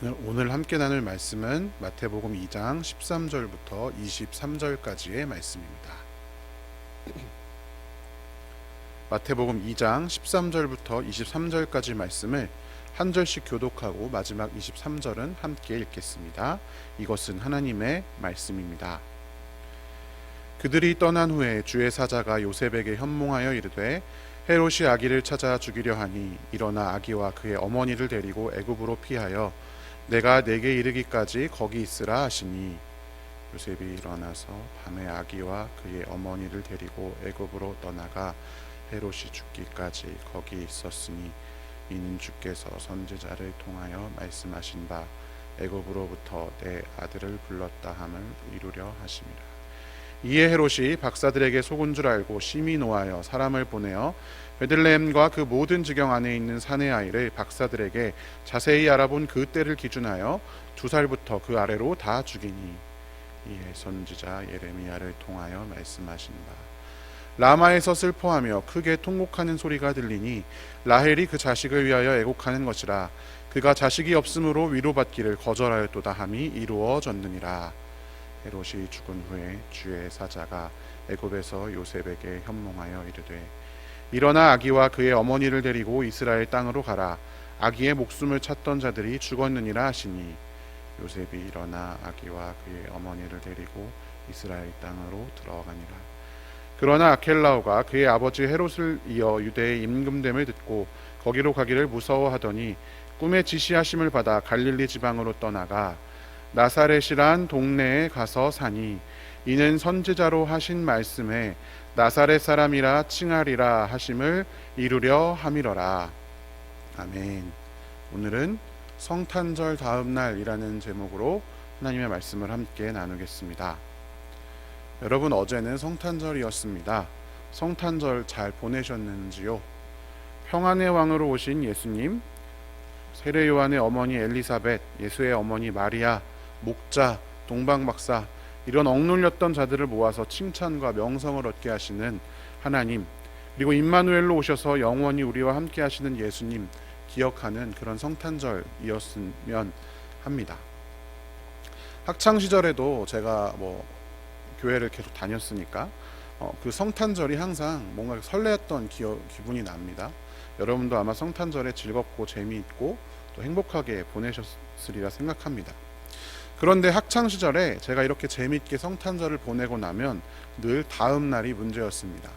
오늘 함께 나눌 말씀은 마태복음 2장 13절부터 23절까지의 말씀입니다. 마태복음 2장 13절부터 23절까지 말씀을 한 절씩 교독하고 마지막 23절은 함께 읽겠습니다. 이것은 하나님의 말씀입니다. 그들이 떠난 후에 주의 사자가 요셉에게 현몽하여 이르되 헤롯이 아기를 찾아 죽이려 하니 일어나 아기와 그의 어머니를 데리고 애굽으로 피하여 내가 내게 이르기까지 거기 있으라 하시니 요셉이 일어나서 밤에 아기와 그의 어머니를 데리고 애굽으로 떠나가 헤롯이 죽기까지 거기 있었으니 이는 주께서 선지자를 통하여 말씀하신 바 애굽으로부터 내 아들을 불렀다 함을 이루려 하심이라. 이에 헤롯이 박사들에게 속은 줄 알고 심히 노하여 사람을 보내어 베들레헴과 그 모든 지경 안에 있는 사내 아이를 박사들에게 자세히 알아본 그 때를 기준하여 2살부터 그 아래로 다 죽이니 이에 선지자 예레미야를 통하여 말씀하신 바 라마에서 슬퍼하며 크게 통곡하는 소리가 들리니 라헬이 그 자식을 위하여 애곡하는 것이라. 그가 자식이 없으므로 위로받기를 거절하였도다 함이 이루어졌느니라. 헤롯이 죽은 후에 주의 사자가 애굽에서 요셉에게 현몽하여 이르되 일어나 아기와 그의 어머니를 데리고 이스라엘 땅으로 가라. 아기의 목숨을 찾던 자들이 죽었느니라 하시니 요셉이 일어나 아기와 그의 어머니를 데리고 이스라엘 땅으로 들어가니라. 그러나 아켈라오가 그의 아버지 헤롯을 이어 유대에 임금됨을 듣고 거기로 가기를 무서워하더니 꿈에 지시하심을 받아 갈릴리 지방으로 떠나가 나사렛이란 동네에 가서 사니 이는 선지자로 하신 말씀에 나사렛 사람이라 칭하리라 하심을 이루려 함이러라. 아멘. 오늘은 성탄절 다음 날이라는 제목으로 하나님의 말씀을 함께 나누겠습니다. 여러분, 어제는 성탄절이었습니다. 성탄절 잘 보내셨는지요? 평안의 왕으로 오신 예수님, 세례 요한의 어머니 엘리사벳, 예수의 어머니 마리아, 목자, 동방박사, 이런 억눌렸던 자들을 모아서 칭찬과 명성을 얻게 하시는 하나님, 그리고 임마누엘로 오셔서 영원히 우리와 함께 하시는 예수님 기억하는 그런 성탄절이었으면 합니다. 학창시절에도 제가 교회를 계속 다녔으니까 그 성탄절이 항상 뭔가 설레었던 기분이 납니다. 여러분도 아마 성탄절에 즐겁고 재미있고 또 행복하게 보내셨으리라 생각합니다. 그런데 학창시절에 제가 이렇게 재미있게 성탄절을 보내고 나면 늘 다음 날이 문제였습니다.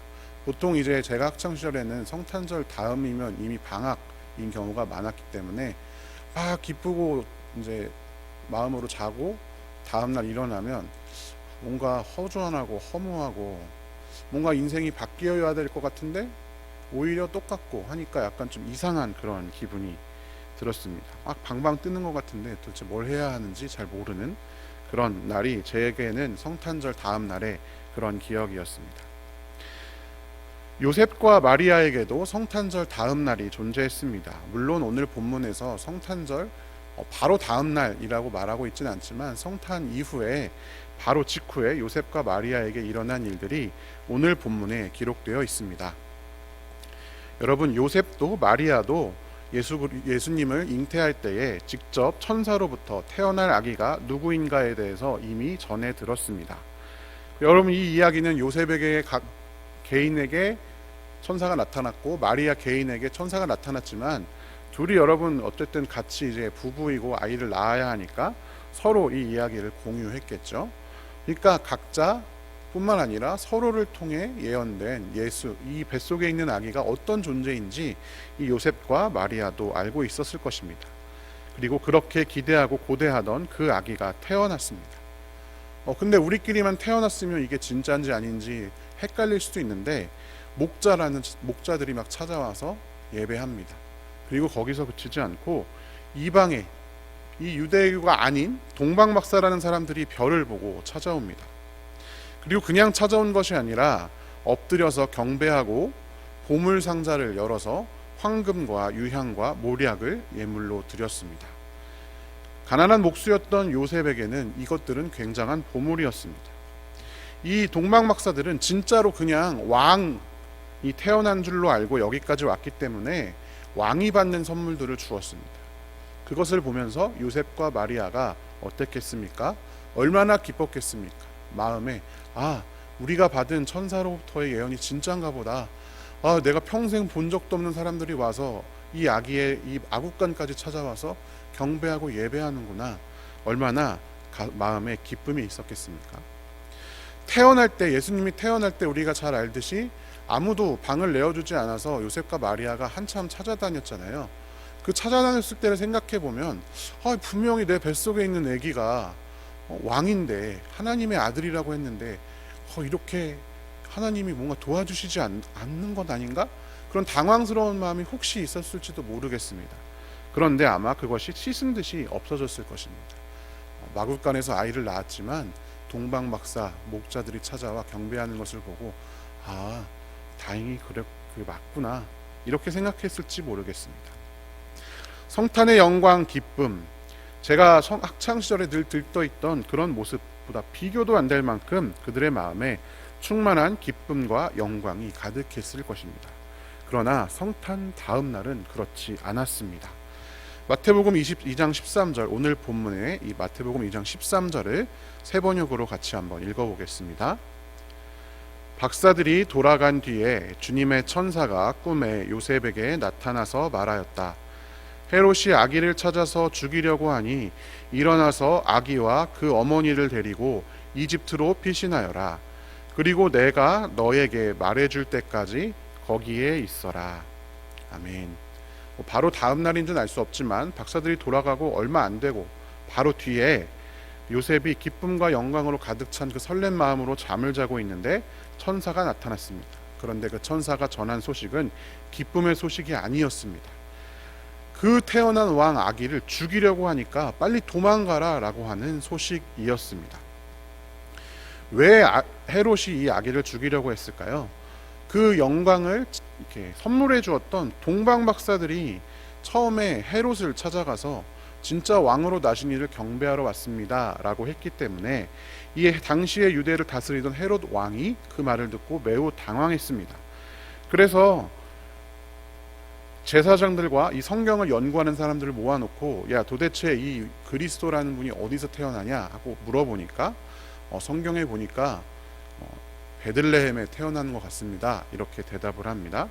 보통 이제 제가 학창시절에는 성탄절 다음이면 이미 방학인 경우가 많았기 때문에 막 기쁘고 이제 마음으로 자고 다음날 일어나면 뭔가 허전하고 허무하고 뭔가 인생이 바뀌어야 될 것 같은데 오히려 똑같고 하니까 약간 좀 이상한 그런 기분이 들었습니다. 막 방방 뜨는 것 같은데 도대체 뭘 해야 하는지 잘 모르는 그런 날이 제게는 성탄절 다음 날의 그런 기억이었습니다. 요셉과 마리아에게도 성탄절 다음 날이 존재했습니다. 물론 오늘 본문에서 성탄절 바로 다음 날이라고 말하고 있지는 않지만 성탄 이후에 바로 직후에 요셉과 마리아에게 일어난 일들이 오늘 본문에 기록되어 있습니다. 여러분, 요셉도 마리아도 예수님을 잉태할 때에 직접 천사로부터 태어날 아기가 누구인가에 대해서 이미 전해 들었습니다. 여러분, 이 이야기는 요셉에게 개인에게 천사가 나타났고 마리아 개인에게 천사가 나타났지만 둘이 여러분 어쨌든 같이 이제 부부이고 아이를 낳아야 하니까 서로 이 이야기를 공유했겠죠. 그러니까 각자 뿐만 아니라 서로를 통해 예언된 예수, 이 뱃속에 있는 아기가 어떤 존재인지 이 요셉과 마리아도 알고 있었을 것입니다. 그리고 그렇게 기대하고 고대하던 그 아기가 태어났습니다. 근데 우리끼리만 태어났으면 이게 진짜인지 아닌지 헷갈릴 수도 있는데 목자들이 막 찾아와서 예배합니다. 그리고 거기서 그치지 않고 이방의 이 유대교가 아닌 동방박사라는 사람들이 별을 보고 찾아옵니다. 그리고 그냥 찾아온 것이 아니라 엎드려서 경배하고 보물 상자를 열어서 황금과 유향과 몰약을 예물로 드렸습니다. 가난한 목수였던 요셉에게는 이것들은 굉장한 보물이었습니다. 이 동방박사들은 진짜로 그냥 왕이 태어난 줄로 알고 여기까지 왔기 때문에 왕이 받는 선물들을 주었습니다. 그것을 보면서 요셉과 마리아가 어땠겠습니까? 얼마나 기뻤겠습니까? 마음에 우리가 받은 천사로부터의 예언이 진짜인가 보다. 내가 평생 본 적도 없는 사람들이 와서 이 아기의 이 아국간까지 찾아와서 경배하고 예배하는구나. 얼마나 마음에 기쁨이 있었겠습니까? 태어날 때, 예수님이 태어날 때 우리가 잘 알듯이 아무도 방을 내어주지 않아서 요셉과 마리아가 한참 찾아다녔잖아요. 그 찾아다녔을 때를 생각해 보면 분명히 내 뱃속에 있는 아기가 왕인데 하나님의 아들이라고 했는데 이렇게 하나님이 뭔가 도와주시지 않는 것 아닌가? 그런 당황스러운 마음이 혹시 있었을지도 모르겠습니다. 그런데 아마 그것이 씻은 듯이 없어졌을 것입니다. 마국간에서 아이를 낳았지만 동방박사 목자들이 찾아와 경배하는 것을 보고 다행히 그래 맞구나 이렇게 생각했을지 모르겠습니다. 성탄의 영광 기쁨, 제가 학창시절에 늘 들떠있던 그런 모습보다 비교도 안 될 만큼 그들의 마음에 충만한 기쁨과 영광이 가득했을 것입니다. 그러나 성탄 다음 날은 그렇지 않았습니다. 마태복음 22장 13절, 오늘 본문의 이 마태복음 2장 13절을 세 번역으로 같이 한번 읽어보겠습니다. 박사들이 돌아간 뒤에 주님의 천사가 꿈에 요셉에게 나타나서 말하였다. 헤롯이 아기를 찾아서 죽이려고 하니 일어나서 아기와 그 어머니를 데리고 이집트로 피신하여라. 그리고 내가 너에게 말해줄 때까지 거기에 있어라. 아멘. 바로 다음 날인 줄 알 수 없지만 박사들이 돌아가고 얼마 안 되고 바로 뒤에 요셉이 기쁨과 영광으로 가득 찬 그 설렘 마음으로 잠을 자고 있는데 천사가 나타났습니다. 그런데 그 천사가 전한 소식은 기쁨의 소식이 아니었습니다. 그 태어난 왕 아기를 죽이려고 하니까 빨리 도망가라 라고 하는 소식이었습니다. 왜 헤롯이 이 아기를 죽이려고 했을까요? 그 영광을 이렇게 선물해 주었던 동방박사들이 처음에 헤롯을 찾아가서 진짜 왕으로 나신 이를 경배하러 왔습니다 라고 했기 때문에 이 당시에 유대를 다스리던 헤롯 왕이 그 말을 듣고 매우 당황했습니다. 그래서 제사장들과 이 성경을 연구하는 사람들을 모아놓고 도대체 이 그리스도라는 분이 어디서 태어나냐 하고 물어보니까 성경에 보니까 베들레헴에 태어난 것 같습니다 이렇게 대답을 합니다.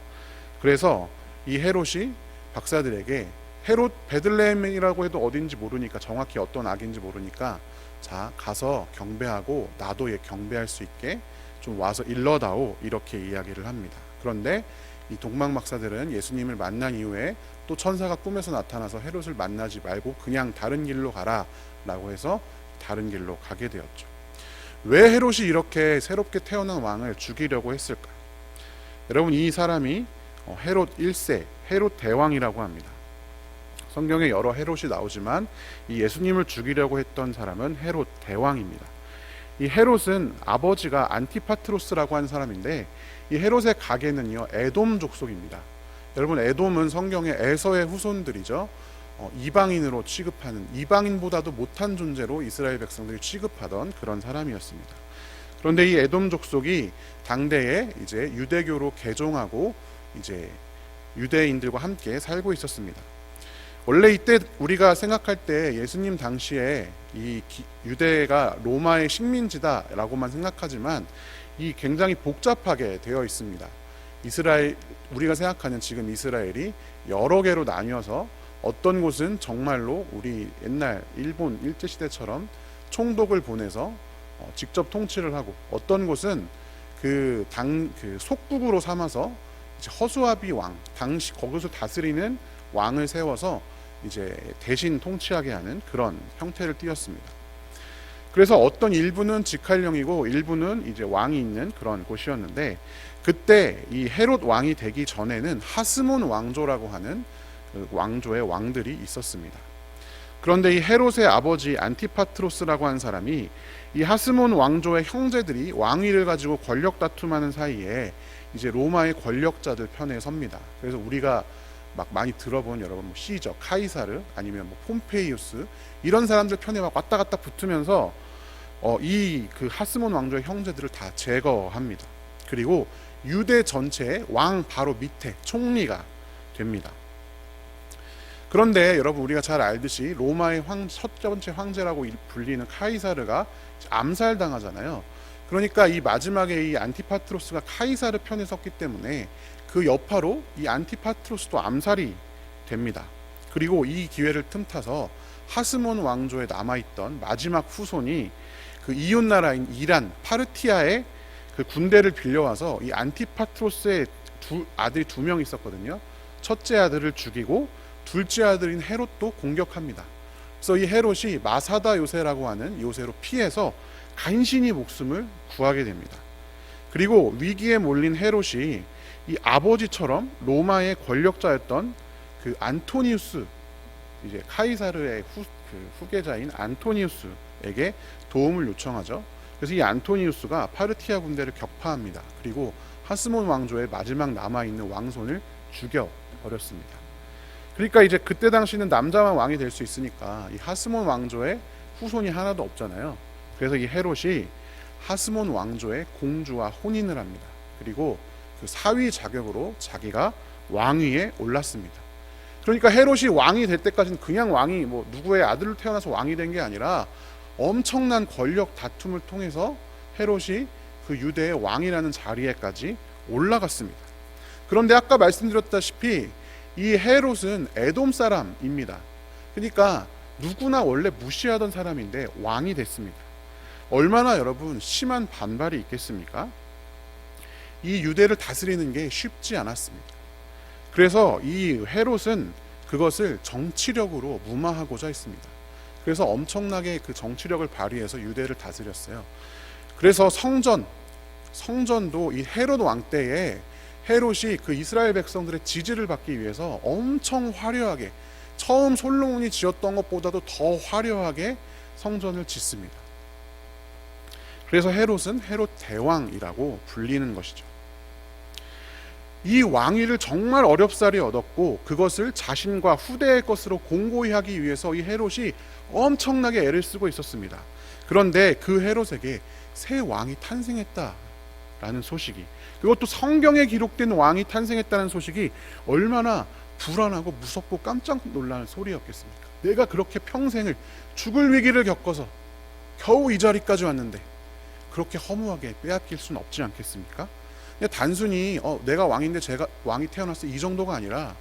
그래서 이 헤롯이 박사들에게 헤롯 베들레헴이라고 해도 어딘지 모르니까 정확히 어떤 악인지 모르니까 자 가서 경배하고 나도 경배할 수 있게 좀 와서 일러다오 이렇게 이야기를 합니다. 그런데 이 동방박사들은 예수님을 만난 이후에 또 천사가 꿈에서 나타나서 헤롯을 만나지 말고 그냥 다른 길로 가라 라고 해서 다른 길로 가게 되었죠. 왜 헤롯이 이렇게 새롭게 태어난 왕을 죽이려고 했을까? 여러분, 이 사람이 헤롯 1세 헤롯 대왕이라고 합니다. 성경에 여러 헤롯이 나오지만 이 예수님을 죽이려고 했던 사람은 헤롯 대왕입니다. 이 헤롯은 아버지가 안티파트로스라고 하는 사람인데 이 헤롯의 가계는요 에돔 족속입니다. 여러분, 에돔은 성경의 에서의 후손들이죠. 이방인으로 취급하는, 이방인보다도 못한 존재로 이스라엘 백성들이 취급하던 그런 사람이었습니다. 그런데 이 에돔 족속이 당대에 이제 유대교로 개종하고 이제 유대인들과 함께 살고 있었습니다. 원래 이때 우리가 생각할 때 예수님 당시에 이 유대가 로마의 식민지다라고만 생각하지만 이 굉장히 복잡하게 되어 있습니다. 이스라엘, 우리가 생각하는 지금 이스라엘이 여러 개로 나뉘어서 어떤 곳은 정말로 우리 옛날 일본 일제시대처럼 총독을 보내서 직접 통치를 하고, 어떤 곳은 그 속국으로 삼아서 이제 허수아비 왕, 당시 거기서 다스리는 왕을 세워서 이제 대신 통치하게 하는 그런 형태를 띠었습니다. 그래서 어떤 일부는 직할령이고 일부는 이제 왕이 있는 그런 곳이었는데, 그때 이 헤롯 왕이 되기 전에는 하스몬 왕조라고 하는 그 왕조의 왕들이 있었습니다. 그런데 이 헤롯의 아버지 안티파트로스라고 하는 사람이 이 하스몬 왕조의 형제들이 왕위를 가지고 권력 다툼하는 사이에 이제 로마의 권력자들 편에 섭니다. 그래서 우리가 막 많이 들어본 여러분 뭐 시저, 카이사르, 아니면 뭐 폼페이우스, 이런 사람들 편에 막 왔다 갔다 붙으면서 이 그 하스몬 왕조의 형제들을 다 제거합니다. 그리고 유대 전체의 왕 바로 밑에 총리가 됩니다. 그런데 여러분, 우리가 잘 알듯이 로마의 첫 번째 황제라고 불리는 카이사르가 암살당하잖아요. 그러니까 이 마지막에 이 안티파트로스가 카이사르 편에 섰기 때문에 그 여파로 이 안티파트로스도 암살이 됩니다. 그리고 이 기회를 틈타서 하스몬 왕조에 남아있던 마지막 후손이 그 이웃 나라인 이란, 파르티아의 그 군대를 빌려와서 이 안티파트로스의 아들이 2명 있었거든요. 첫째 아들을 죽이고 둘째 아들인 헤롯도 공격합니다. 그래서 이 헤롯이 마사다 요새라고 하는 요새로 피해서 간신히 목숨을 구하게 됩니다. 그리고 위기에 몰린 헤롯이 이 아버지처럼 로마의 권력자였던 그 안토니우스, 이제 카이사르의 후계자인 안토니우스에게 도움을 요청하죠. 그래서 이 안토니우스가 파르티아 군대를 격파합니다. 그리고 하스몬 왕조의 마지막 남아있는 왕손을 죽여버렸습니다. 그러니까 이제 그때 당시는 남자만 왕이 될 수 있으니까 이 하스몬 왕조의 후손이 하나도 없잖아요. 그래서 이 헤롯이 하스몬 왕조의 공주와 혼인을 합니다. 그리고 그 사위 자격으로 자기가 왕위에 올랐습니다. 그러니까 헤롯이 왕이 될 때까지는 그냥 왕이 뭐 누구의 아들로 태어나서 왕이 된 게 아니라 엄청난 권력 다툼을 통해서 헤롯이 그 유대의 왕이라는 자리에까지 올라갔습니다. 그런데 아까 말씀드렸다시피 이 헤롯은 에돔 사람입니다. 그러니까 누구나 원래 무시하던 사람인데 왕이 됐습니다. 얼마나 여러분 심한 반발이 있겠습니까? 이 유대를 다스리는 게 쉽지 않았습니다. 그래서 이 헤롯은 그것을 정치력으로 무마하고자 했습니다. 그래서 엄청나게 그 정치력을 발휘해서 유대를 다스렸어요. 그래서 성전도 이 헤롯 왕 때에 헤롯이 그 이스라엘 백성들의 지지를 받기 위해서 엄청 화려하게, 처음 솔로몬이 지었던 것보다도 더 화려하게 성전을 짓습니다. 그래서 헤롯은 헤롯 대왕이라고 불리는 것이죠. 이 왕위를 정말 어렵사리 얻었고 그것을 자신과 후대의 것으로 공고히 하기 위해서 이 헤롯이 엄청나게 애를 쓰고 있었습니다. 그런데 그 헤롯에게 새 왕이 탄생했다라는 소식이, 그것도 성경에 기록된 왕이 탄생했다는 소식이 얼마나 불안하고 무섭고 깜짝 놀라는 소리였겠습니까? 내가 그렇게 평생을 죽을 위기를 겪어서 겨우 이 자리까지 왔는데 그렇게 허무하게 빼앗길 수는 없지 않겠습니까? 그냥 단순히 내가 왕인데 제가 왕이 태어났어 이 정도가 아니라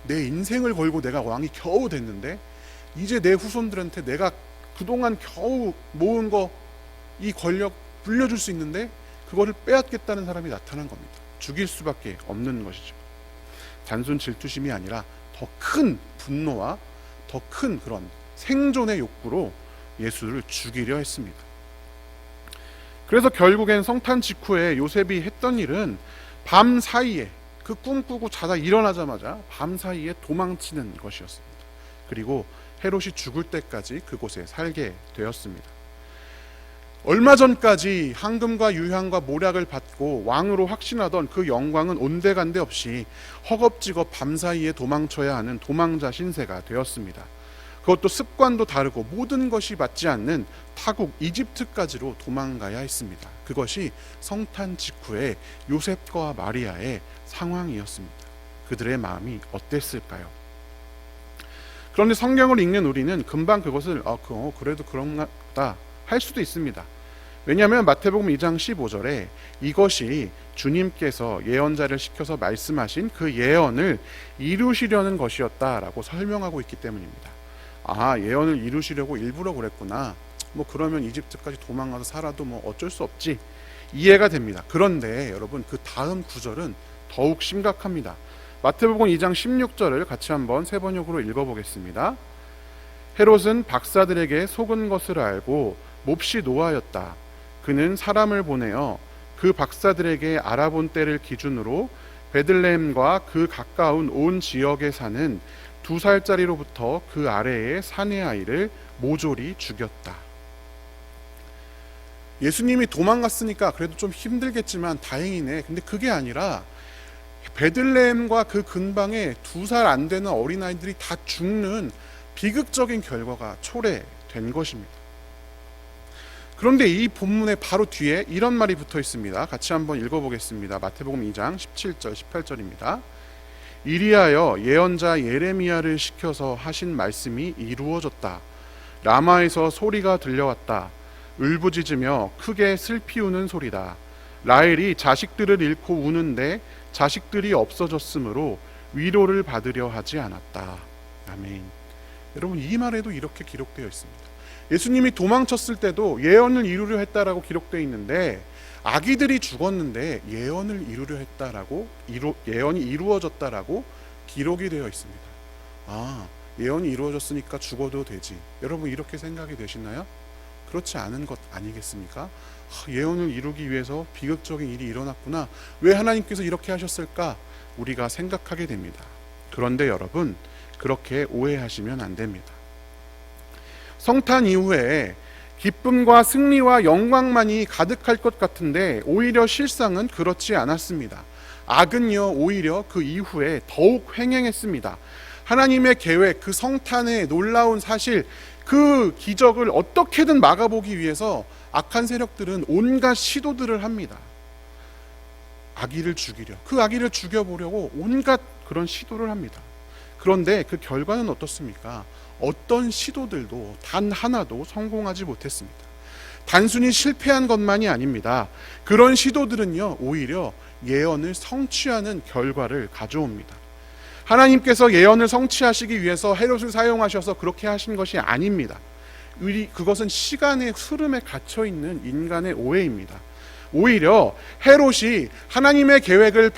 내 인생을 걸고 내가 왕이 겨우 됐는데 이제 내 후손들한테 내가 그동안 겨우 모은 거 이 권력 불려줄 수 있는데 그거를 빼앗겠다는 사람이 나타난 겁니다. 죽일 수밖에 없는 것이죠. 단순 질투심이 아니라 더 큰 분노와 더 큰 그런 생존의 욕구로 예수를 죽이려 했습니다. 그래서 결국엔 성탄 직후에 요셉이 했던 일은 밤 사이에, 그 꿈꾸고 자다 일어나자마자 밤 사이에 도망치는 것이었습니다. 그리고 헤롯이 죽을 때까지 그곳에 살게 되었습니다. 얼마 전까지 황금과 유향과 모략을 받고 왕으로 확신하던 그 영광은 온데간데 없이 허겁지겁 밤사이에 도망쳐야 하는 도망자 신세가 되었습니다. 그것도 습관도 다르고 모든 것이 맞지 않는 타국 이집트까지로 도망가야 했습니다. 그것이 성탄 직후에 요셉과 마리아의 상황이었습니다. 그들의 마음이 어땠을까요? 그런데 성경을 읽는 우리는 금방 그것을 그래도 그런가 할 수도 있습니다. 왜냐하면 마태복음 2장 15절에 이것이 주님께서 예언자를 시켜서 말씀하신 그 예언을 이루시려는 것이었다라고 설명하고 있기 때문입니다. 아, 예언을 이루시려고 일부러 그랬구나. 뭐 그러면 이집트까지 도망가서 살아도 뭐 어쩔 수 없지. 이해가 됩니다. 그런데 여러분, 그 다음 구절은 더욱 심각합니다. 마태복음 2장 16절을 같이 한번 세 번역으로 읽어보겠습니다. 헤롯은 박사들에게 속은 것을 알고 몹시 노하였다. 그는 사람을 보내어 그 박사들에게 알아본 때를 기준으로 베들레헴과 그 가까운 온 지역에 사는 2살짜리로부터 그 아래의 사내 아이를 모조리 죽였다. 예수님이 도망갔으니까 그래도 좀 힘들겠지만 다행이네. 근데 그게 아니라 베들레헴과 그 근방에 2살 안 되는 어린아이들이 다 죽는 비극적인 결과가 초래된 것입니다. 그런데 이 본문의 바로 뒤에 이런 말이 붙어 있습니다. 같이 한번 읽어보겠습니다. 마태복음 2장 17절 18절입니다. 이리하여 예언자 예레미야를 시켜서 하신 말씀이 이루어졌다. 라마에서 소리가 들려왔다. 울부짖으며 크게 슬피 우는 소리다. 라헬이 자식들을 잃고 우는데 자식들이 없어졌으므로 위로를 받으려 하지 않았다. 아멘. 여러분, 이 말에도 이렇게 기록되어 있습니다. 예수님이 도망쳤을 때도 예언을 이루려 했다라고 기록되어 있는데, 아기들이 죽었는데 예언을 이루려 했다라고, 예언이 이루어졌다라고 기록이 되어 있습니다. 아, 예언이 이루어졌으니까 죽어도 되지. 여러분, 이렇게 생각이 되시나요? 그렇지 않은 것 아니겠습니까? 예언을 이루기 위해서 비극적인 일이 일어났구나. 왜 하나님께서 이렇게 하셨을까? 우리가 생각하게 됩니다. 그런데 여러분, 그렇게 오해하시면 안 됩니다. 성탄 이후에 기쁨과 승리와 영광만이 가득할 것 같은데 오히려 실상은 그렇지 않았습니다. 악은요, 오히려 그 이후에 더욱 횡행했습니다. 하나님의 계획, 그 성탄의 놀라운 사실, 그 기적을 어떻게든 막아보기 위해서 악한 세력들은 온갖 시도들을 합니다. 아기를 죽이려, 그 아기를 죽여보려고 온갖 그런 시도를 합니다. 그런데 그 결과는 어떻습니까? 어떤 시도들도 단 하나도 성공하지 못했습니다. 단순히 실패한 것만이 아닙니다. 그런 시도들은요, 오히려 예언을 성취하는 결과를 가져옵니다. 하나님께서 예언을 성취하시기 위해서 헤롯을 사용하셔서 그렇게 하신 것이 아닙니다. 그것은 시간의 흐름에 갇혀 있는 인간의 오해입니다. 오히려 헤롯이 하나님의 계획을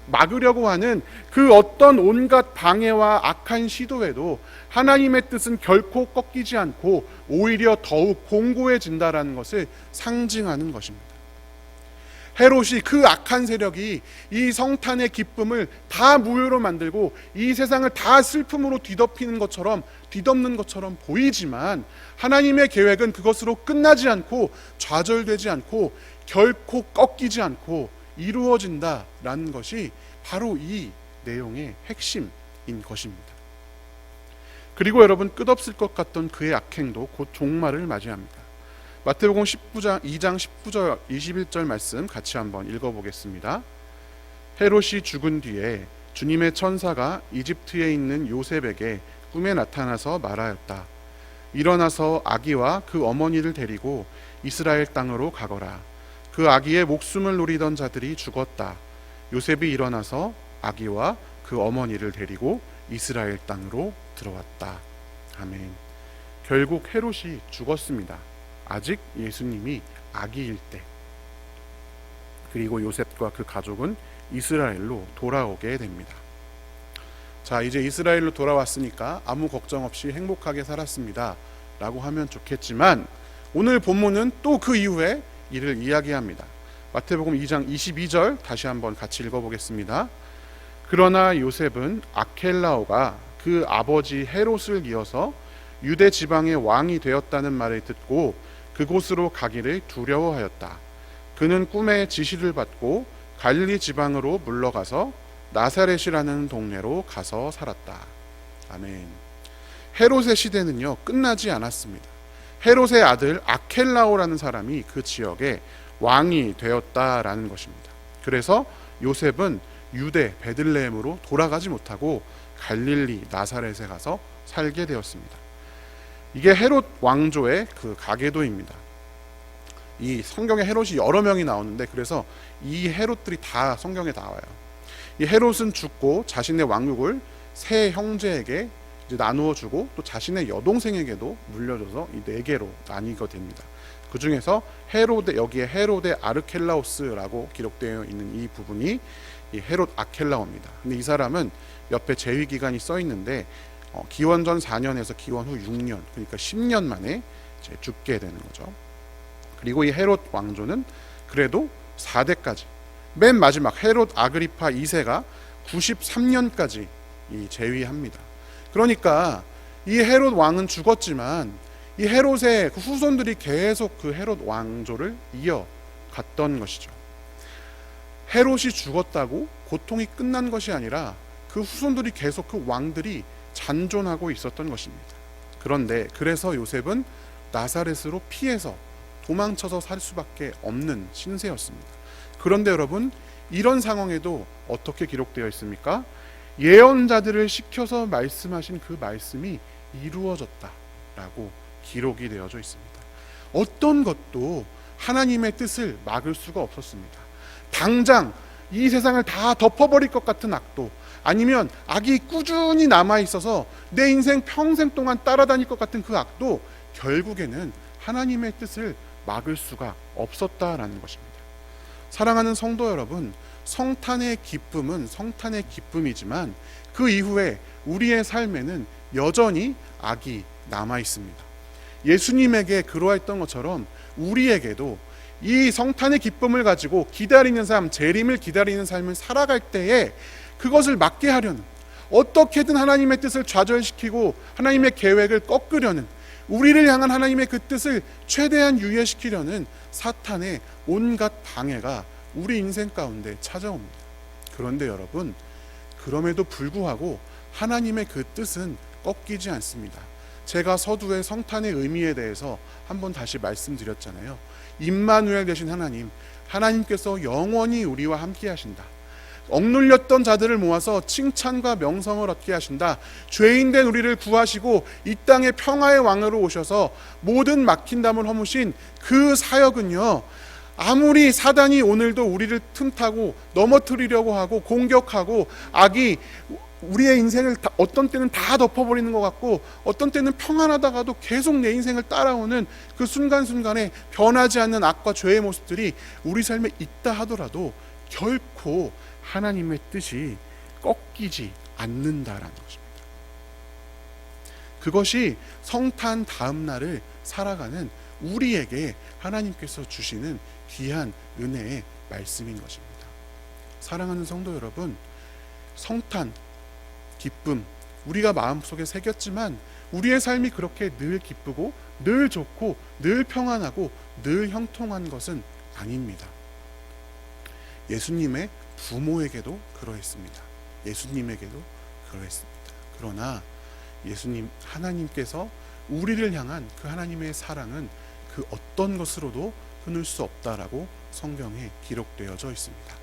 막으려고 하는 그 어떤 온갖 방해와 악한 시도에도 하나님의 뜻은 결코 꺾이지 않고 오히려 더욱 공고해진다라는 것을 상징하는 것입니다. 헤롯이, 그 악한 세력이 이 성탄의 기쁨을 다 무효로 만들고 이 세상을 다 슬픔으로 뒤덮는 것처럼 보이지만, 하나님의 계획은 그것으로 끝나지 않고 좌절되지 않고 결코 꺾이지 않고 이루어진다라는 것이 바로 이 내용의 핵심인 것입니다. 그리고 여러분, 끝없을 것 같던 그의 악행도 곧 종말을 맞이합니다. 마태복음 2장 19절 21절 말씀 같이 한번 읽어보겠습니다. 헤롯이 죽은 뒤에 주님의 천사가 이집트에 있는 요셉에게 꿈에 나타나서 말하였다. 일어나서 아기와 그 어머니를 데리고 이스라엘 땅으로 가거라. 그 아기의 목숨을 노리던 자들이 죽었다. 요셉이 일어나서 아기와 그 어머니를 데리고 이스라엘 땅으로 들어왔다. 아멘. 결국 헤롯이 죽었습니다. 아직 예수님이 아기일 때. 그리고 요셉과 그 가족은 이스라엘로 돌아오게 됩니다. 자, 이제 이스라엘로 돌아왔으니까 아무 걱정 없이 행복하게 살았습니다 라고 하면 좋겠지만, 오늘 본문은 또 그 이후에 이를 이야기합니다. 마태복음 2장 22절 다시 한번 같이 읽어보겠습니다. 그러나 요셉은 아켈라오가 그 아버지 헤롯을 이어서 유대 지방의 왕이 되었다는 말을 듣고 그곳으로 가기를 두려워하였다. 그는 꿈에 지시를 받고 갈릴리 지방으로 물러가서 나사렛이라는 동네로 가서 살았다. 아멘. 헤롯의 시대는요, 끝나지 않았습니다. 헤롯의 아들 아켈라오라는 사람이 그 지역의 왕이 되었다라는 것입니다. 그래서 요셉은 유대 베들레헴으로 돌아가지 못하고 갈릴리 나사렛에 가서 살게 되었습니다. 이게 헤롯 왕조의 그 가계도입니다. 이 성경에 헤롯이 여러 명이 나오는데, 그래서 이 헤롯들이 다 성경에 나와요. 이 헤롯은 죽고 자신의 왕국을 세 형제에게 이제 나누어 주고 또 자신의 여동생에게도 물려줘서 이 네 개로 나뉘게 됩니다. 그 중에서 여기에 헤롯의 아르켈라오스라고 기록되어 있는 이 부분이 이 헤롯 아켈라오입니다. 근데 이 사람은 옆에 재위 기간이 써 있는데 기원전 4년에서 기원 후 6년, 그러니까 10년 만에 이제 죽게 되는 거죠. 그리고 이 헤롯 왕조는 그래도 4대까지, 맨 마지막 헤롯 아그리파 2세가 93년까지 이 재위합니다. 그러니까 이 헤롯 왕은 죽었지만 이 헤롯의 그 후손들이 계속 그 헤롯 왕조를 이어갔던 것이죠. 헤롯이 죽었다고 고통이 끝난 것이 아니라 그 후손들이 계속, 그 왕들이 잔존하고 있었던 것입니다. 그런데 그래서 요셉은 나사렛으로 피해서 도망쳐서 살 수밖에 없는 신세였습니다. 그런데 여러분, 이런 상황에도 어떻게 기록되어 있습니까? 예언자들을 시켜서 말씀하신 그 말씀이 이루어졌다라고 기록이 되어져 있습니다. 어떤 것도 하나님의 뜻을 막을 수가 없었습니다. 당장 이 세상을 다 덮어버릴 것 같은 악도, 아니면 악이 꾸준히 남아있어서 내 인생 평생 동안 따라다닐 것 같은 그 악도 결국에는 하나님의 뜻을 막을 수가 없었다라는 것입니다. 사랑하는 성도 여러분, 성탄의 기쁨은 성탄의 기쁨이지만 그 이후에 우리의 삶에는 여전히 악이 남아 있습니다. 예수님에게 그러했던 것처럼 우리에게도 이 성탄의 기쁨을 가지고 기다리는 삶, 재림을 기다리는 삶을 살아갈 때에 그것을 막게 하려는, 어떻게든 하나님의 뜻을 좌절시키고 하나님의 계획을 꺾으려는, 우리를 향한 하나님의 그 뜻을 최대한 유예시키려는 사탄의 온갖 방해가 우리 인생 가운데 찾아옵니다. 그런데 여러분, 그럼에도 불구하고 하나님의 그 뜻은 꺾이지 않습니다. 제가 서두에 성탄의 의미에 대해서 한번 다시 말씀드렸잖아요. 임마누엘 되신 하나님, 하나님께서 영원히 우리와 함께 하신다. 억눌렸던 자들을 모아서 칭찬과 명성을 얻게 하신다. 죄인된 우리를 구하시고 이 땅에 평화의 왕으로 오셔서 모든 막힌 담을 허무신 그 사역은요, 아무리 사단이 오늘도 우리를 틈타고 넘어뜨리려고 하고 공격하고 악이 우리의 인생을 어떤 때는 다 덮어버리는 것 같고 어떤 때는 평안하다가도 계속 내 인생을 따라오는 그 순간순간에 변하지 않는 악과 죄의 모습들이 우리 삶에 있다 하더라도 결코 하나님의 뜻이 꺾이지 않는다라는 것입니다. 그것이 성탄 다음 날을 살아가는 우리에게 하나님께서 주시는 귀한 은혜의 말씀인 것입니다. 사랑하는 성도 여러분, 성탄, 기쁨, 우리가 마음속에 새겼지만 우리의 삶이 그렇게 늘 기쁘고 늘 좋고 늘 평안하고 늘 형통한 것은 아닙니다. 예수님의 부모에게도 그러했습니다. 예수님에게도 그러했습니다. 그러나 예수님, 하나님께서 우리를 향한 그 하나님의 사랑은 그 어떤 것으로도 끊을 수 없다라고 성경에 기록되어져 있습니다.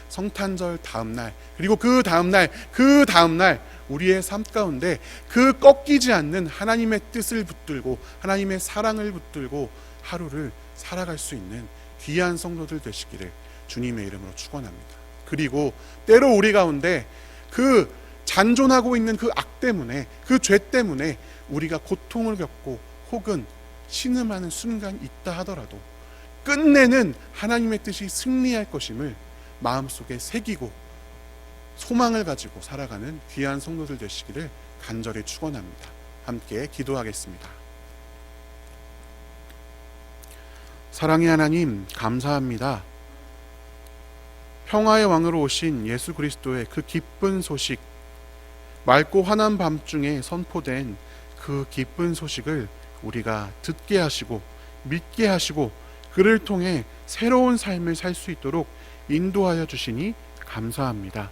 성탄절 다음날, 그리고 그 다음날, 그 다음날 우리의 삶 가운데 그 꺾이지 않는 하나님의 뜻을 붙들고 하나님의 사랑을 붙들고 하루를 살아갈 수 있는 귀한 성도들 되시기를 주님의 이름으로 축원합니다. 그리고 때로 우리 가운데 그 잔존하고 있는 그 악 때문에, 그 죄 때문에 우리가 고통을 겪고 혹은 신음하는 순간이 있다 하더라도 끝내는 하나님의 뜻이 승리할 것임을 마음속에 새기고 소망을 가지고 살아가는 귀한 성도들 되시기를 간절히 축원합니다. 함께 기도하겠습니다. 사랑의 하나님, 감사합니다. 평화의 왕으로 오신 예수 그리스도의 그 기쁜 소식, 맑고 환한 밤중에 선포된 그 기쁜 소식을 우리가 듣게 하시고 믿게 하시고 그를 통해 새로운 삶을 살 수 있도록 인도하여 주시니 감사합니다.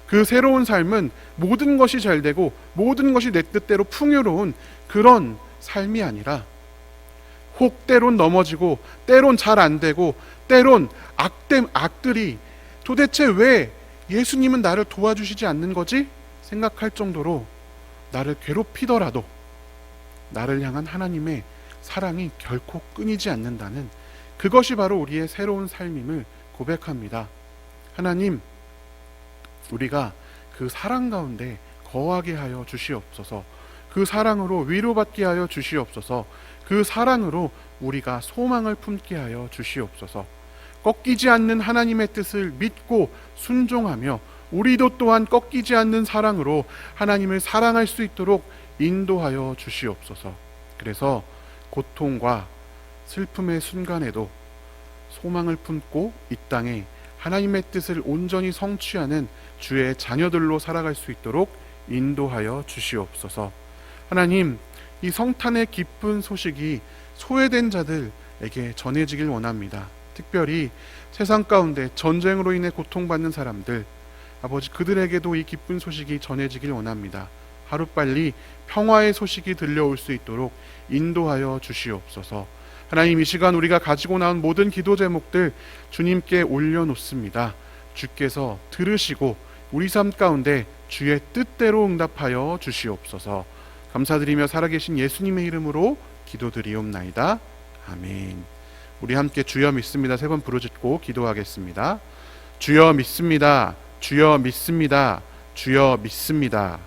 그 새로운 삶은 모든 것이 잘되고 모든 것이 내 뜻대로 풍요로운 그런 삶이 아니라 혹 때론 넘어지고 때론 잘 안되고 때론 악들이 도대체 왜 예수님은 나를 도와주시지 않는 거지? 생각할 정도로 나를 괴롭히더라도 나를 향한 하나님의 사랑이 결코 끊이지 않는다는 그것이 바로 우리의 새로운 삶임을 고백합니다. 하나님, 우리가 그 사랑 가운데 거하게 하여 주시옵소서. 그 사랑으로 위로받게 하여 주시옵소서. 그 사랑으로 우리가 소망을 품게 하여 주시옵소서. 꺾이지 않는 하나님의 뜻을 믿고 순종하며 우리도 또한 꺾이지 않는 사랑으로 하나님을 사랑할 수 있도록 인도하여 주시옵소서. 그래서 고통과 슬픔의 순간에도 소망을 품고 이 땅에 하나님의 뜻을 온전히 성취하는 주의 자녀들로 살아갈 수 있도록 인도하여 주시옵소서. 하나님, 이 성탄의 기쁜 소식이 소외된 자들에게 전해지길 원합니다. 특별히 세상 가운데 전쟁으로 인해 고통받는 사람들, 아버지, 그들에게도 이 기쁜 소식이 전해지길 원합니다. 하루빨리 평화의 소식이 들려올 수 있도록 인도하여 주시옵소서. 하나님, 이 시간 우리가 가지고 나온 모든 기도 제목들 주님께 올려놓습니다. 주께서 들으시고 우리 삶 가운데 주의 뜻대로 응답하여 주시옵소서. 감사드리며 살아계신 예수님의 이름으로 기도드리옵나이다. 아멘. 우리 함께 주여 믿습니다 3번 부르짖고 기도하겠습니다. 주여 믿습니다. 주여 믿습니다. 주여 믿습니다.